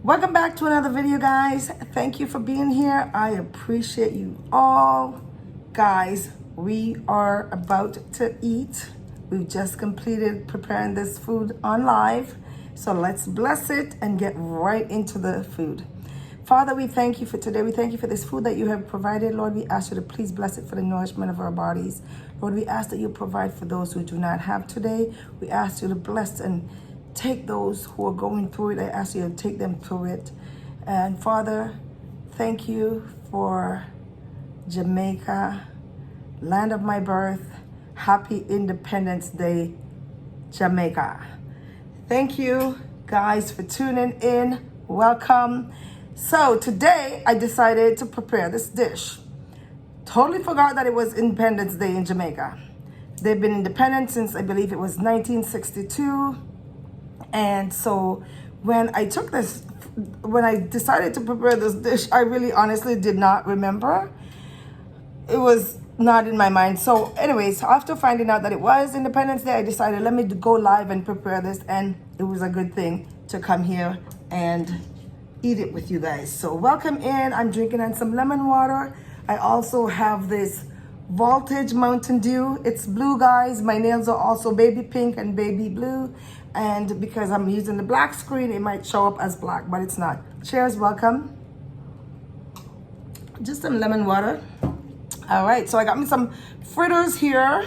Welcome back to another video, guys. Thank you for being here. I appreciate you all. Guys, we are about to eat. We've just completed preparing this food on live. So let's bless it and get right into the food. Father, we thank you for today. We thank you for this food that you have provided. Lord, we ask you to please bless it for the nourishment of our bodies. Lord, we ask that you provide for those who do not have today. We ask you to bless and take those who are going through it. I ask you to take them through it. And Father, thank you for Jamaica, land of my birth. Happy Independence Day, Jamaica. Thank you guys for tuning in. Welcome. So today I decided to prepare this dish. Totally forgot that it was Independence Day in Jamaica. They've been independent since I believe it was 1962. And so when I decided to prepare this dish, I really honestly did not remember. It was not in my mind. So anyways, after finding out that it was Independence Day, I decided let me go live and prepare this, and it was a good thing to come here and eat it with you guys. So welcome in. I'm drinking on some lemon water. I also have this Voltage Mountain Dew. It's blue, guys. My nails are also baby pink and baby blue. And because I'm using the black screen, it might show up as black, but it's not. Cheers, welcome. Just some lemon water. All right, so I got me some fritters here.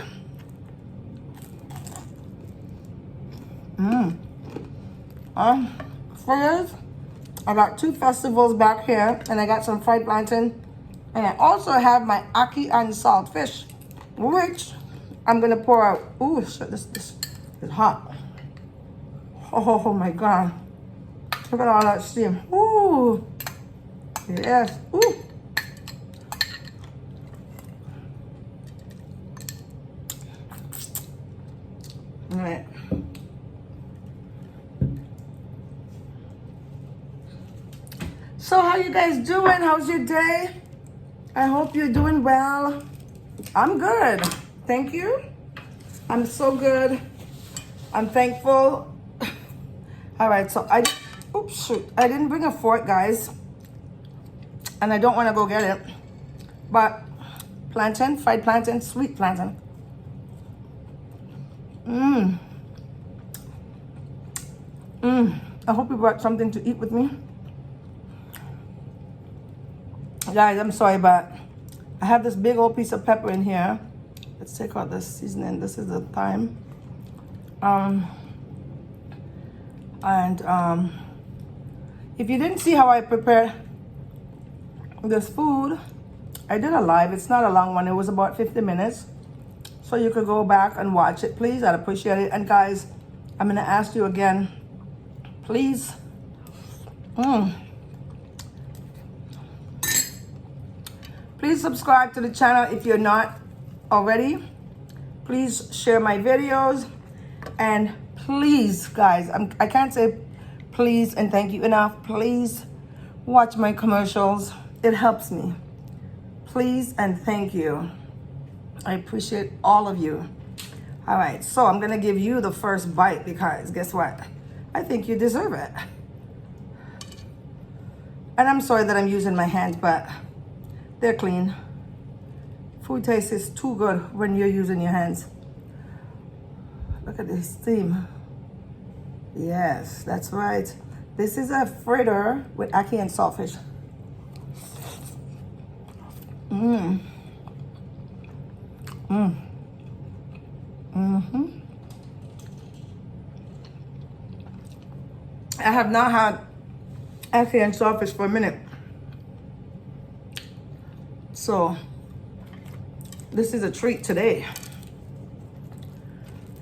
Fritters. I got 2 festivals back here, and I got some fried plantain. And I also have my Ackee and SaltFish, which I'm gonna pour out. Ooh, shit, this is hot. Oh my God. Look at all that steam. Ooh. Yes. Ooh. All right. So how you guys doing? How's your day? I hope you're doing well. I'm good. Thank you. I'm so good. I'm thankful. All right, so I didn't bring a fork, guys, and I don't want to go get it, but plantain, fried plantain, sweet plantain. I hope you brought something to eat with me. Guys, I'm sorry, but I have this big old piece of pepper in here. Let's take out the seasoning. This is the thyme. If you didn't see how I prepared this food, I did a live. It's not a long one. It was about 50 minutes. So you could go back and watch it, please. I'd appreciate it. And guys, I'm going to ask you again, please. Please subscribe to the channel if you're not already. Please share my videos. And please, guys, I can't say please and thank you enough. Please watch my commercials. It helps me. Please and thank you. I appreciate all of you. All right, so I'm gonna give you the first bite because guess what? I think you deserve it. And I'm sorry that I'm using my hands, but they're clean. Food taste is too good when you're using your hands. Look at this steam. Yes, that's right. This is a fritter with Ackee and SaltFish. I have not had Ackee and SaltFish for a minute. So, this is a treat today.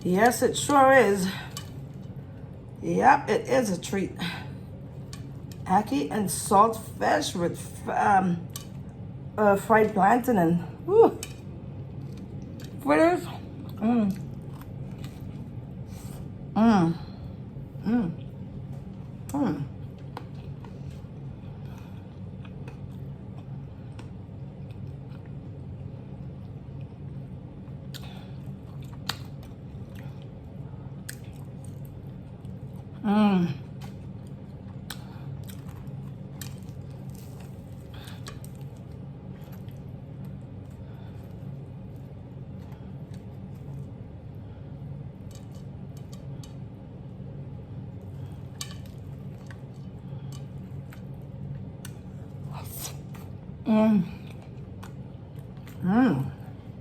Yes, it sure is. Yep, it is a treat. Ackee and SaltFish with fried plantain and fritters.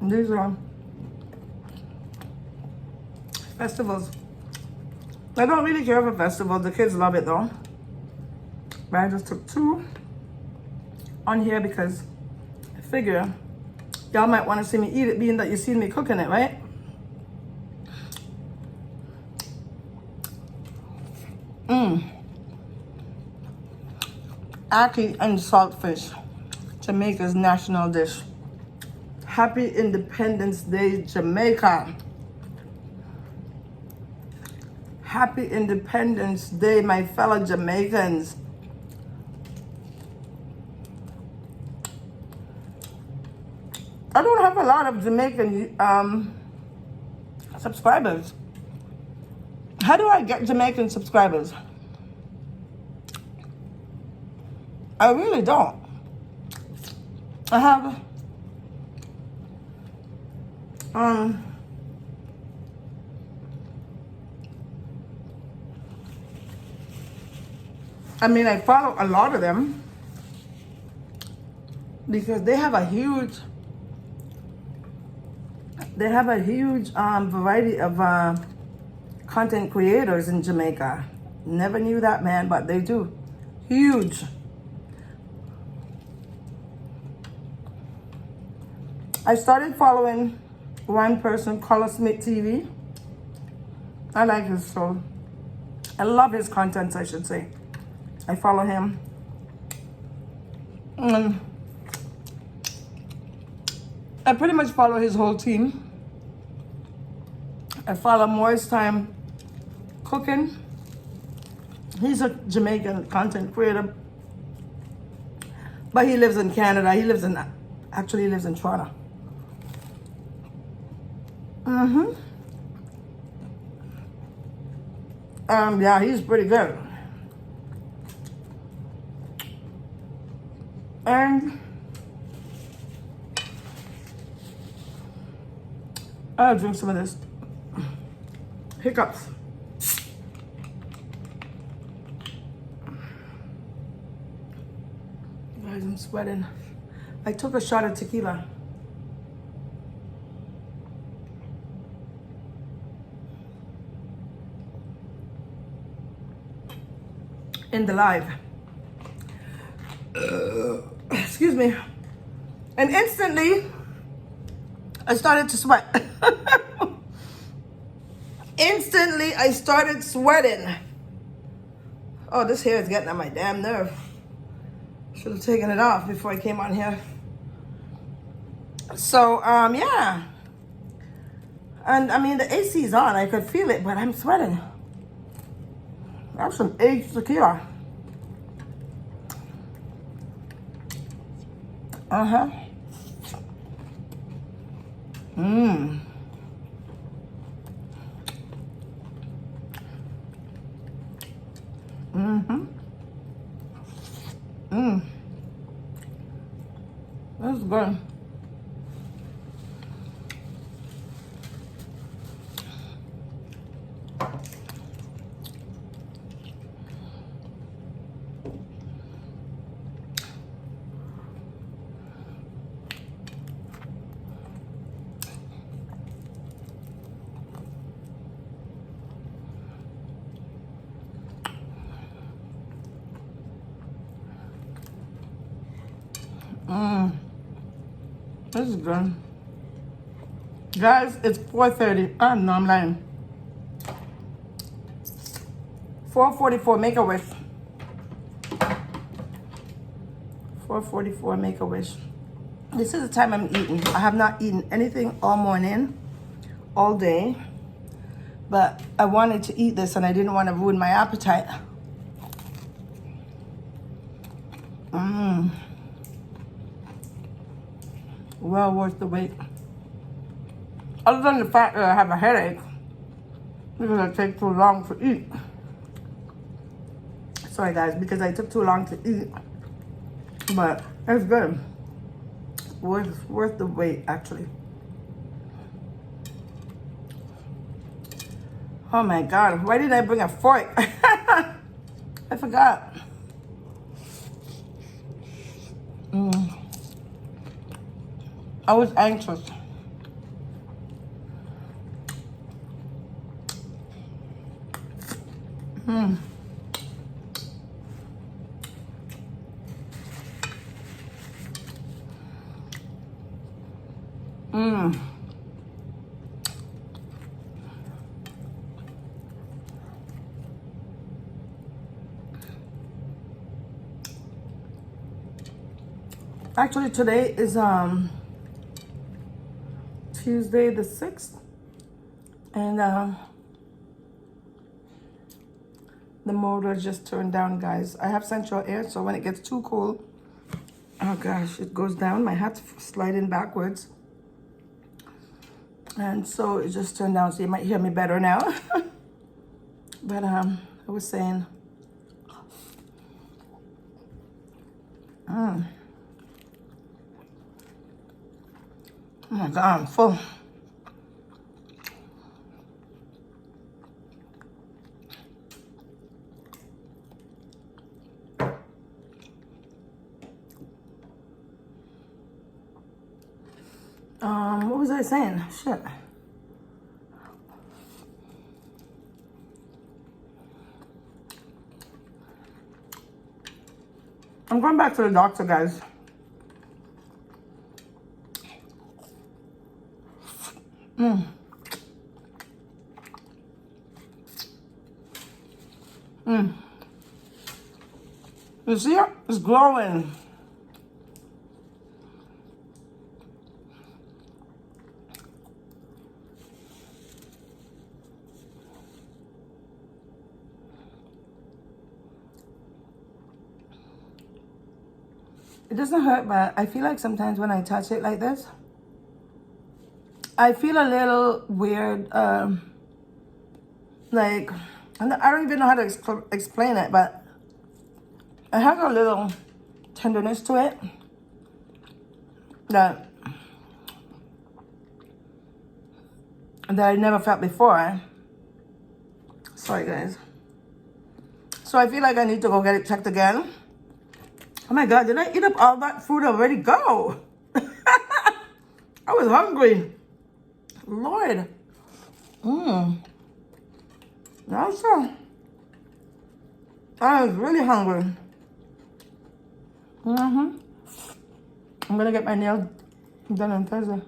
These are festivals. I don't really care for festivals. The kids love it though. But I just took 2 on here because I figure y'all might want to see me eat it, being that you seen me cooking it, right? Ackee and saltfish, Jamaica's national dish. Happy Independence Day, Jamaica. Happy Independence Day, my fellow Jamaicans. I don't have a lot of Jamaican subscribers. How do I get Jamaican subscribers? I really don't. I have I mean, I follow a lot of them because they have a huge variety of content creators in Jamaica. Never knew that, man, but they do. Huge. I started following one person, Color Smith TV. I like his show. I love his content, I should say. I follow him. I pretty much follow his whole team. I follow Morris Time Cooking. He's a Jamaican content creator, but he lives in Canada. Actually lives in Toronto. Yeah, he's pretty good. And I'll drink some of this. Hiccups. Guys, I'm sweating. I took a shot of tequila. In the live. Excuse me. And instantly, I started to sweat. Instantly, I started sweating. Oh, this hair is getting on my damn nerve. Should have taken it off before I came on here. So, yeah. And I mean, the AC is on. I could feel it, but I'm sweating. That's some aged tequila. That's good. This is good. Guys, it's 4:30. No, I'm lying. 4:44, make a wish. 4:44, make a wish. This is the time I'm eating. I have not eaten anything all morning, all day. But I wanted to eat this and I didn't want to ruin my appetite. Well worth the wait. Other than the fact that I have a headache because I take too long to eat. Sorry guys, because I took too long to eat. But it's good. Worth the wait actually. Oh my God, why did I bring a fork? I forgot. I was anxious. Mm. Mm. Actually, today is Tuesday the 6th, and the motor just turned down, guys. I have central air, so when it gets too cold, oh gosh, it goes down. My hat's sliding backwards, and so it just turned down. So you might hear me better now. But I was saying, oh my God, I'm full. What was I saying? Shit. I'm going back to the doctor, guys. You see it? It's glowing. It doesn't hurt, but I feel like sometimes when I touch it like this, I feel a little weird, like, I don't even know how to explain it, but it has a little tenderness to it that I never felt before. Sorry, guys. So I feel like I need to go get it checked again. Oh my God, did I eat up all that food already? Go! I was hungry. Lord. Now so. I was really hungry. I'm gonna get my nails done on Thursday.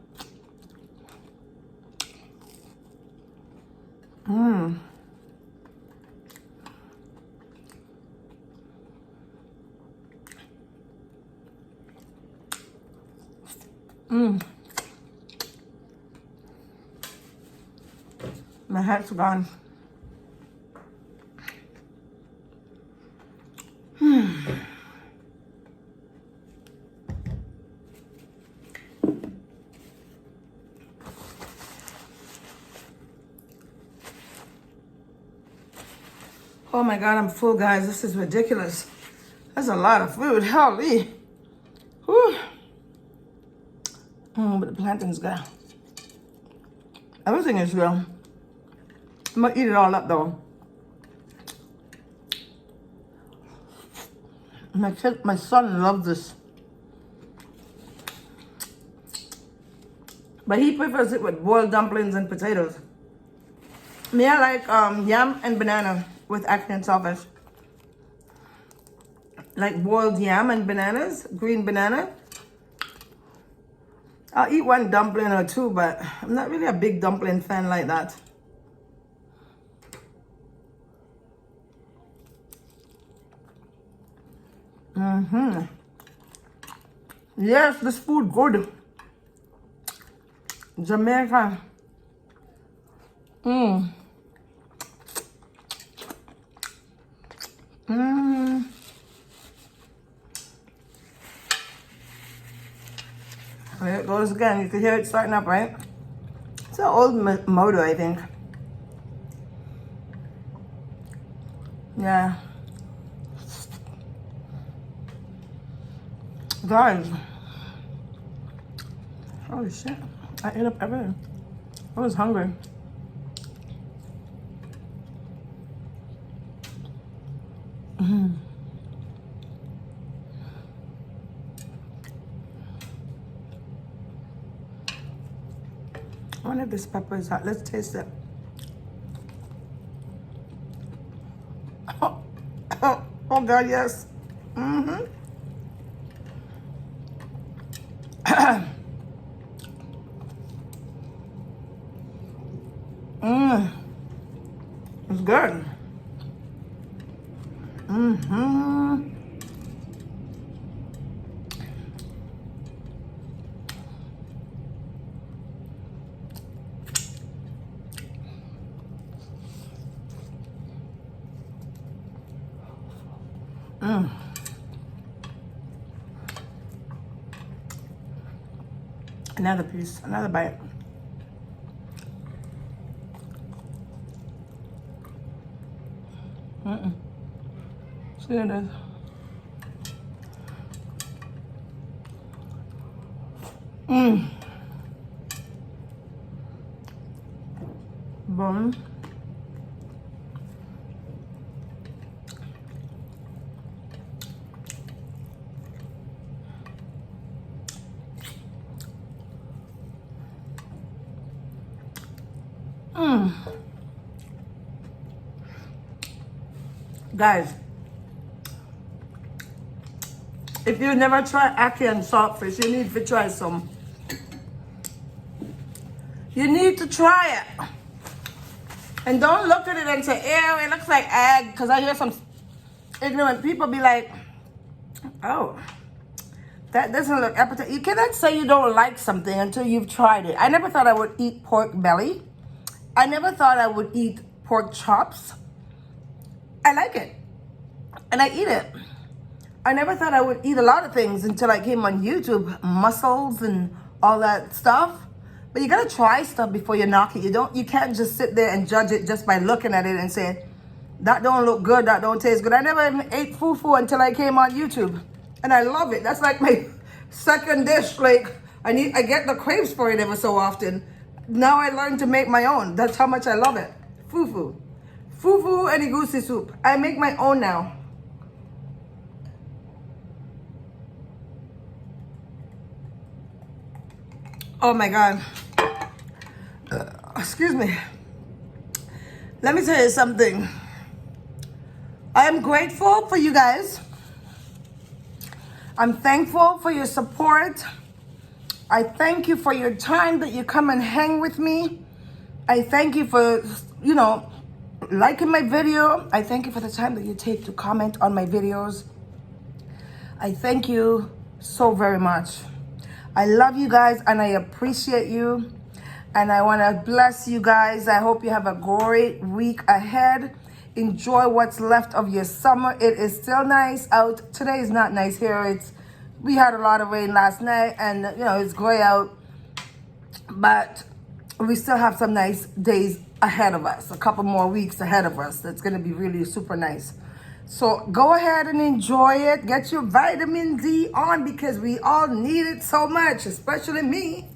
My hat's gone. Oh my God, I'm full, guys. This is ridiculous. That's a lot of food. Holy. Whew. But the plantain's good. Everything is good. I'm gonna eat it all up though. My son loves this. But he prefers it with boiled dumplings and potatoes. Me, I like yam and banana with Ackee and SaltFish. Like boiled yam and bananas, green banana. I'll eat one dumpling or two, but I'm not really a big dumpling fan like that. Yes, this food good. Jamaica. There it goes again. You can hear it starting up, right? It's an old motor, I think. Yeah. Guys. Holy shit. I ate up everything. I was hungry. wonder if this pepper is hot. Let's taste it. Oh God, yes. Mm-hmm. It's good. Mm-hmm. Another piece, another bite. See it is. Bone. Guys, if you never tried ackee and saltfish, you need to try some. You need to try it. And don't look at it and say, ew, it looks like egg. Because I hear some ignorant people be like, oh, that doesn't look appetizing. You cannot say you don't like something until you've tried it. I never thought I would eat pork belly. I never thought I would eat pork chops. I like it. And I eat it. I never thought I would eat a lot of things until I came on YouTube. Mussels and all that stuff. But you gotta try stuff before you knock it. You can't just sit there and judge it just by looking at it and say, that don't look good, that don't taste good. I never even ate fufu until I came on YouTube. And I love it. That's like my second dish. Like I get the craves for it ever so often. Now I learned to make my own. That's how much I love it. Fufu. Fufu and egusi soup. I make my own now. Oh my God. Excuse me. Let me tell you something. I am grateful for you guys. I'm thankful for your support. I thank you for your time that you come and hang with me. I thank you for, liking my video. I thank you for the time that you take to comment on my videos. I thank you so very much. I love you guys and I appreciate you. And I want to bless you guys. I hope you have a great week ahead. Enjoy what's left of your summer. It is still nice out. Today is not nice here. We had a lot of rain last night and it's gray out. But we still have some nice days ahead of us. A couple more weeks ahead of us. That's going to be really super nice. So go ahead and enjoy it. Get your vitamin D on because we all need it so much, especially me.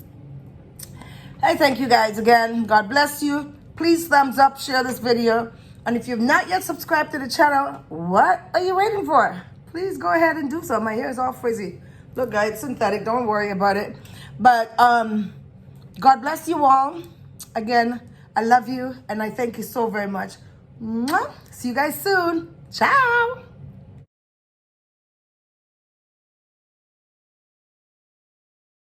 I thank you guys again. God bless you. Please thumbs up, share this video. And if you've not yet subscribed to the channel, what are you waiting for? Please go ahead and do so. My hair is all frizzy. Look, guys, it's synthetic. Don't worry about it. But God bless you all. Again, I love you and I thank you so very much. Mwah. See you guys soon. Ciao.